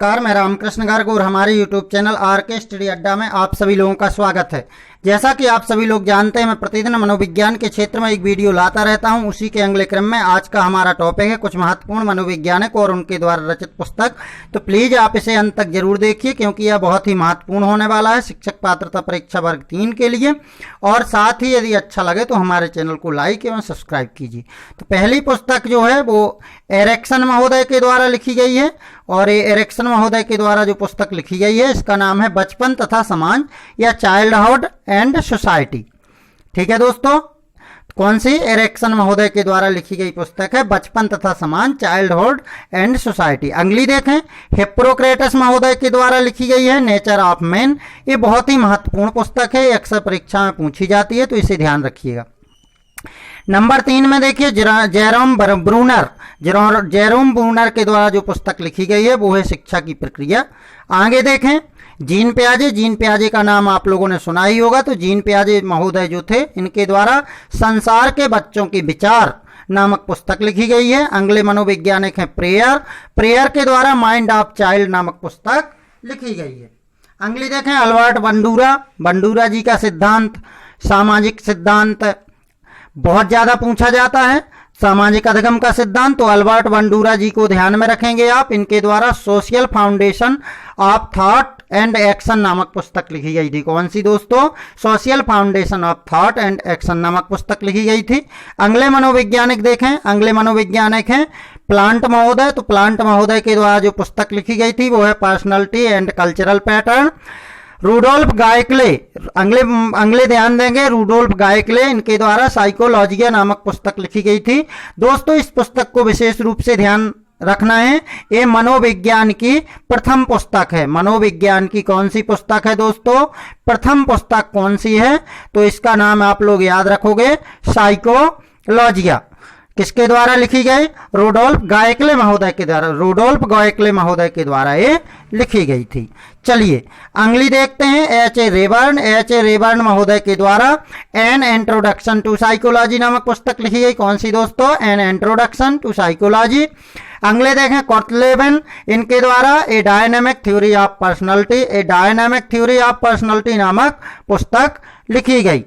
नमस्कार, मैं रामकृष्ण गर्ग और हमारे YouTube चैनल RK स्टडी अड्डा में आप सभी लोगों का स्वागत है। जैसा कि आप सभी लोग जानते हैं, मैं प्रतिदिन मनोविज्ञान के क्षेत्र में एक वीडियो लाता रहता हूं। उसी के अगले क्रम में आज का हमारा टॉपिक है कुछ महत्वपूर्ण मनोवैज्ञानिक और उनके द्वारा रचित पुस्तक। तो प्लीज आप इसे अंत तक जरूर देखिए, क्योंकि यह बहुत ही महत्वपूर्ण होने वाला है शिक्षक पात्रता परीक्षा वर्ग 3 के लिए। और साथ ही यदि अच्छा लगे तो हमारे चैनल को लाइक एवं सब्सक्राइब कीजिए। तो पहली पुस्तक जो है वो एरिक्सन महोदय के द्वारा लिखी गई है, और ये एरिक्सन महोदय के द्वारा जो पुस्तक लिखी गई है इसका नाम है बचपन तथा समाज या चाइल्डहुड एंड सोसाइटी। ठीक है दोस्तों, कौन सी? एरिक्सन महोदय के द्वारा लिखी गई पुस्तक है बचपन तथा समाज, चाइल्डहुड एंड सोसाइटी। अगली देखें, हिप्पोक्रेटस महोदय के द्वारा लिखी गई है नेचर ऑफ मैन। ये बहुत ही महत्वपूर्ण पुस्तक है, अक्सर परीक्षा में पूछी जाती है, तो इसे ध्यान रखिएगा। नंबर 3 में देखिए जेरोम ब्रूनर के द्वारा जो पुस्तक लिखी गई है वो है शिक्षा की प्रक्रिया। आगे देखें, जीन पियाजे का नाम आप लोगों ने सुना ही होगा। तो जीन पियाजे महोदय जो थे, इनके द्वारा संसार के बच्चों के विचार नामक पुस्तक लिखी गई है। अगले मनोवैज्ञानिक है प्रेयर के द्वारा माइंड ऑफ चाइल्ड नामक पुस्तक लिखी गई है। अगली देखें, अल्बर्ट बंडूरा जी का सिद्धांत, सामाजिक सिद्धांत बहुत ज्यादा पूछा जाता है। सामाजिक अधिगम का सिद्धांत, तो अल्बर्ट बंडूरा जी को ध्यान में रखेंगे आप। इनके द्वारा social foundation of thought and action नामक पुस्तक लिखी गई थी। कौन सी दोस्तों? Social foundation of thought and action नामक पुस्तक लिखी गई थी। अगले मनोवैज्ञानिक देखें, अगले मनोवैज्ञानिक हैं प्लांट महोदय। तो प्लांट महोदय के द्वारा जो पुस्तक लिखी गई थी वो है personality and cultural pattern. Rudolf गायकले, अगले ध्यान देंगे, रूडोल्फ गायकले, इनके द्वारा साइकोलॉजिया नामक पुस्तक लिखी गई थी। दोस्तों, इस पुस्तक को विशेष रूप से ध्यान रखना है, ये मनोविज्ञान की प्रथम पुस्तक है। मनोविज्ञान की कौन सी पुस्तक है दोस्तों? प्रथम पुस्तक कौन सी है? तो इसका नाम आप लोग याद रखोगे, साइकोलॉजिया। किसके द्वारा लिखी गई? रूडोल्फ गायकले महोदय के द्वारा ये लिखी गई थी। चलिए अगली देखते हैं, एच ए रेबर्न महोदय के द्वारा एन इंट्रोडक्शन टू साइकोलॉजी नामक पुस्तक लिखी गई। कौन सी दोस्तों? An introduction to psychology. अगले देखें, कोर्टलेबन, इनके द्वारा a dynamic theory of personality नामक पुस्तक लिखी गई।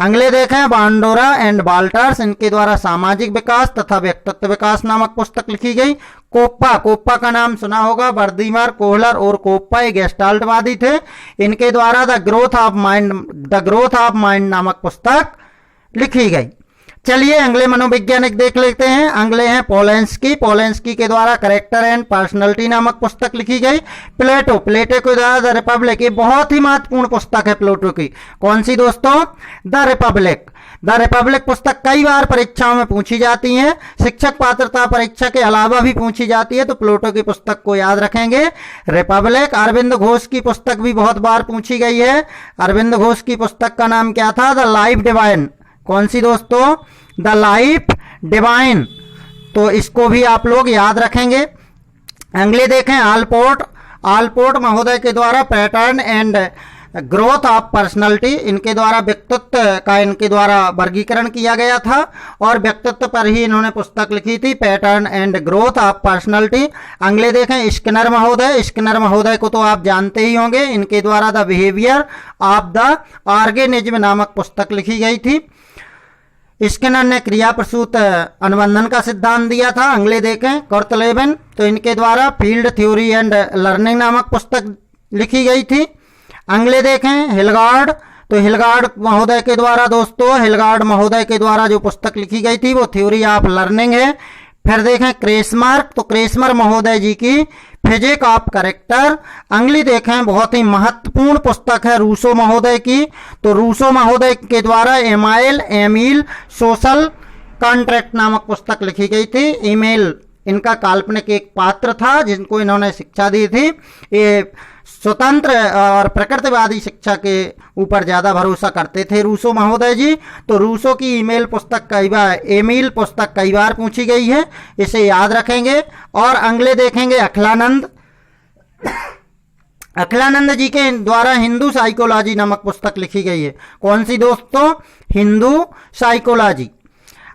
अगले देखें, बांडोरा एंड बाल्टर्स, इनके द्वारा सामाजिक विकास तथा व्यक्तित्व विकास नामक पुस्तक लिखी गई। कोप्पा का नाम सुना होगा, वर्दीमर, कोहलर और कोप्पा ये गेस्टाल्टवादी थे। इनके द्वारा द ग्रोथ ऑफ माइंड नामक पुस्तक लिखी गई। चलिए अगले मनोवैज्ञानिक देख लेते हैं। अगले हैं पोलेंस्की के द्वारा कैरेक्टर एंड पर्सनैलिटी नामक पुस्तक लिखी गई। प्लेटो के द्वारा द रिपब्लिक, ये बहुत ही महत्वपूर्ण पुस्तक है प्लेटो की। कौन सी दोस्तों? द रिपब्लिक पुस्तक कई बार परीक्षाओं में पूछी जाती है, शिक्षक पात्रता परीक्षा के अलावा भी पूछी जाती है, तो प्लेटो की पुस्तक को याद रखेंगे, रिपब्लिक। अरविंद घोष की पुस्तक भी बहुत बार पूछी गई है। अरविंद घोष की पुस्तक का नाम क्या था? The life divine. कौन सी दोस्तों? The life divine. तो इसको भी आप लोग याद रखेंगे। अगले देखें, आलपोर्ट महोदय के द्वारा pattern and growth of personality, इनके द्वारा व्यक्तित्व का इनके द्वारा वर्गीकरण किया गया था, और व्यक्तित्व पर ही इन्होंने पुस्तक लिखी थी, pattern and growth of personality. अगले देखें, स्किनर महोदय को तो आप जानते ही होंगे, इनके द्वारा the behaviour of the organism नामक पुस्तक लिखी गई थी। स्किनर ने क्रिया प्रसूत अनुबंधन का सिद्धांत दिया था। अगले देखें, कोर्टलेबन, तो इनके द्वारा फील्ड थ्योरी एंड लर्निंग नामक पुस्तक लिखी गई थी। अगले देखें, हिलगार्ड महोदय के द्वारा जो पुस्तक लिखी गई थी वो थ्योरी ऑफ लर्निंग है। फिर देखें क्रेसमर महोदय जी की फिजिक ऑफ कैरेक्टर। अगली देखें, बहुत ही महत्वपूर्ण पुस्तक है रूसो महोदय की। तो रूसो महोदय के द्वारा एमील सोशल कॉन्ट्रैक्ट नामक पुस्तक लिखी गई थी। ईमेल इनका काल्पनिक एक पात्र था जिनको इन्होंने शिक्षा दी थी। ये स्वतंत्र और प्रकृतिवादी शिक्षा के ऊपर ज़्यादा भरोसा करते थे रूसो महोदय जी। तो रूसो की एमील पुस्तक कई बार पूछी गई है, इसे याद रखेंगे। और अगले देखेंगे, अखिलानंद जी के द्वारा हिंदू साइकोलॉजी नामक पुस्तक लिखी गई है। कौन सी दोस्तों? हिंदू साइकोलॉजी।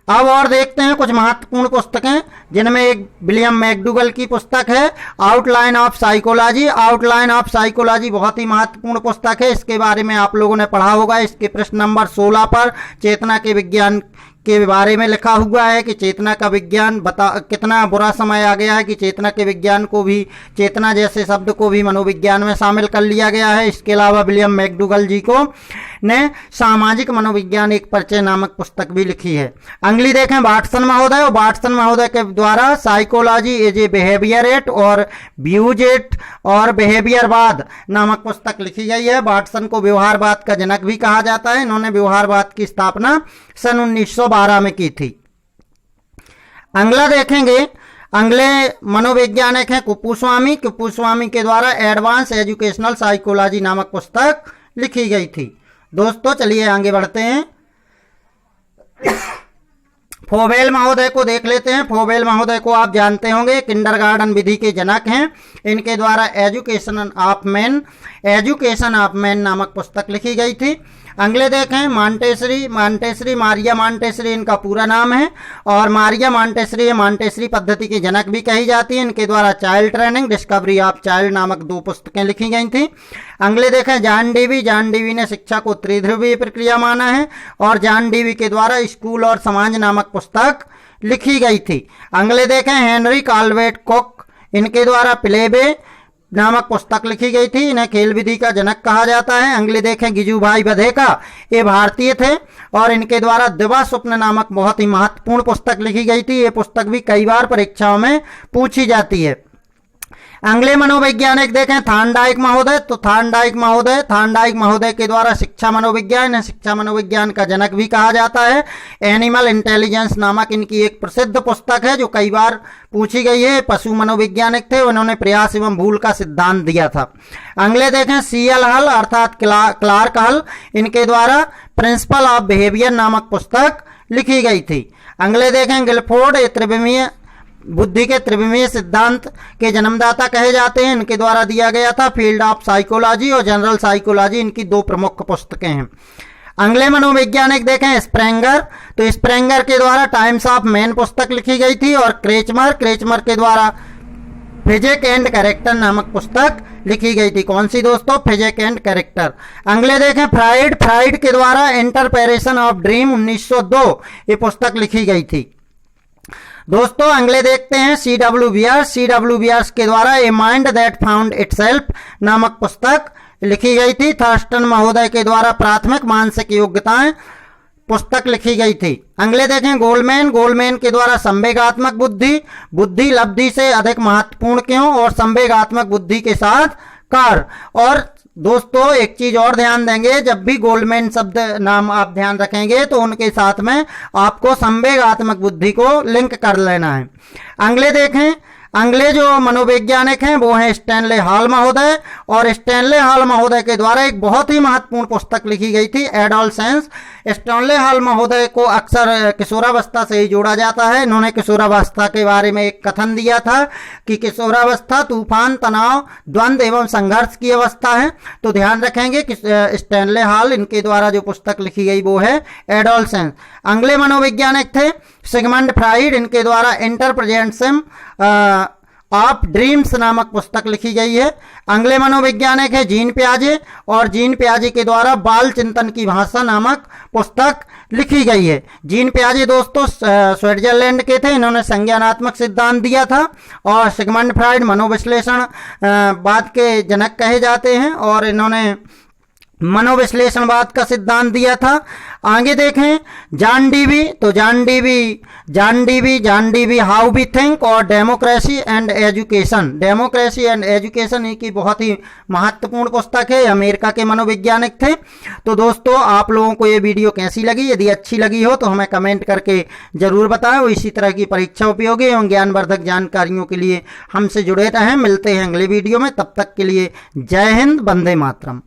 अब और देखते हैं कुछ महत्वपूर्ण पुस्तकें, जिनमें एक विलियम मैकडूगल की पुस्तक है outline of psychology. Outline of psychology बहुत ही महत्वपूर्ण पुस्तक है, इसके बारे में आप लोगों ने पढ़ा होगा। इसके पृष्ठ नंबर 16 पर चेतना के विज्ञान के बारे में लिखा हुआ है कि चेतना का विज्ञान कितना बुरा समय आ गया है कि चेतना के विज्ञान को भी, चेतना जैसे शब्द को भी मनोविज्ञान में शामिल कर लिया गया है। इसके अलावा विलियम मैकडूगल जी को ने सामाजिक मनोविज्ञान एक परिचय नामक पुस्तक भी लिखी है। अगली देखें वाटसन महोदय, और वाटसन महोदय के द्वारा साइकोलॉजी एज ए बिहेवियरेट और व्यूजेट और बिहेवियरवाद नामक पुस्तक लिखी गई है। वाटसन को व्यवहारवाद का जनक भी कहा जाता है। इन्होंने व्यवहारवाद की स्थापना सन 1912 में की थी। अगला देखेंगे, अगले मनोवैज्ञानिक हैं कुप्पुस्वामी। कुप्पुस्वामी के द्वारा एडवांस एजुकेशनल साइकोलॉजी नामक पुस्तक लिखी गई थी। दोस्तों चलिए आगे बढ़ते हैं। फोबेल महोदय को देख लेते हैं। फोबेल महोदय को आप जानते होंगे, किंडरगार्टन विधि के जनक हैं। इनके द्वारा एजुकेशन ऑफ मैन नामक पुस्तक लिखी गई थी। अगले देखें मांटेसरी मारिया मांटेसरी इनका पूरा नाम है, और मारिया मांटेसरी पद्धति की जनक भी कही जाती है। इनके द्वारा child training, discovery of child नामक 2 पुस्तकें लिखी गई थी। अगले देखें जॉन डीवी ने शिक्षा को त्रिध्रुवीय प्रक्रिया माना है, और जॉन डीवी के द्वारा स्कूल और समाज नामक पुस्तक लिखी गई थी। अगले देखें हेनरी कॉलवेट कुक, इनके द्वारा प्लेबे नामक पुस्तक लिखी गई थी। इन्हें खेल विधि का जनक कहा जाता है। अगले देखें गिजुभाई बधेका, ये भारतीय थे, और इनके द्वारा दिवा स्वप्न नामक बहुत ही महत्वपूर्ण पुस्तक लिखी गई थी। ये पुस्तक भी कई बार परीक्षाओं में पूछी जाती है। अगले मनोवैज्ञानिक देखें थार्नडाइक महोदय। तो थार्नडाइक महोदय के द्वारा शिक्षा मनोविज्ञान का जनक भी कहा जाता है। एनिमल इंटेलिजेंस नामक इनकी एक प्रसिद्ध पुस्तक है जो कई बार पूछी गई है। पशु मनोवैज्ञानिक थे, उन्होंने प्रयास एवं भूल का सिद्धांत दिया था। अगले देखें CL हल अर्थात क्लार्क हल, इनके द्वारा प्रिंसिपल ऑफ बिहेवियर नामक पुस्तक लिखी गई थी। अगले देखें गिलफोर्ड, बुद्धि के त्रिविमीय सिद्धांत के जन्मदाता कहे जाते हैं। इनके द्वारा दिया गया था फील्ड ऑफ साइकोलॉजी और जनरल साइकोलॉजी, इनकी 2 प्रमुख पुस्तकें हैं। अगले मनोवैज्ञानिक देखें स्प्रेंगर। तो स्प्रेंगर के द्वारा टाइम्स ऑफ मैन पुस्तक लिखी गई थी, और क्रेचमर के द्वारा फिजिक एंड कैरेक्टर नामक पुस्तक लिखी गई थी। कौन सी दोस्तों? Physique and character. अगले देखें फ्राइड के द्वारा इंटरप्रेशन ऑफ ड्रीम 1902 ये पुस्तक लिखी गई थी। दोस्तों अगले देखते हैं C.W. बियर्स के द्वारा a mind that found itself नामक पुस्तक लिखी गई थी। थर्स्टन महोदय के द्वारा प्राथमिक मानसिक योग्यताएं पुस्तक लिखी गई थी। अगले देखें गोलमैन के द्वारा संवेगात्मक बुद्धि लब्धि से अधिक महत्वपूर्ण क्यों, और संवेगात्मक बुद्धि के साथ कार्य। और दोस्तों एक चीज और ध्यान देंगे, जब भी गोलमैन शब्द नाम आप ध्यान रखेंगे तो उनके साथ में आपको संवेगात्मक बुद्धि को लिंक कर लेना है। अगले देखें, अगले जो मनोवैज्ञानिक हैं वो हैं स्टैनले हॉल महोदय, और स्टैनले हॉल महोदय के द्वारा एक बहुत ही महत्वपूर्ण पुस्तक लिखी गई थी एडोलसेंस। स्टैनले हॉल महोदय को अक्सर किशोरावस्था से ही जोड़ा जाता है। इन्होंने किशोरावस्था के बारे में एक कथन दिया था कि किशोरावस्था तूफान, तनाव, द्वंद्व एवं संघर्ष की अवस्था है। तो ध्यान रखेंगे कि स्टैनले हॉल, इनके द्वारा जो पुस्तक लिखी गई वो है एडोलसेंस। अगले मनोवैज्ञानिक थे सिगमंड फ्राइड, इनके द्वारा इंटरप्रेजेंशन ऑफ ड्रीम्स नामक पुस्तक लिखी गई है। अगले मनोवैज्ञानिक है जीन पियाजे, और जीन पियाजे के द्वारा बाल चिंतन की भाषा नामक पुस्तक लिखी गई है। जीन पियाजे दोस्तों स्विट्जरलैंड के थे, इन्होंने संज्ञानात्मक सिद्धांत दिया था, और सिगमंड फ्राइड मनोविश्लेषण बाद के जनक कहे जाते हैं, और इन्होंने मनोविश्लेषणवाद का सिद्धांत दिया था। आगे देखें जॉन डीवी। तो John Dewey how we think और डेमोक्रेसी एंड एजुकेशन की बहुत ही महत्वपूर्ण पुस्तक है। अमेरिका के मनोवैज्ञानिक थे। तो दोस्तों आप लोगों को ये वीडियो कैसी लगी? यदि अच्छी लगी हो तो हमें कमेंट करके जरूर बताएं। वो इसी तरह की परीक्षा उपयोगी एवं ज्ञानवर्धक जानकारियों के लिए हमसे जुड़े रहें। मिलते हैं अगले वीडियो में, तब तक के लिए जय हिंद, वंदे मातरम।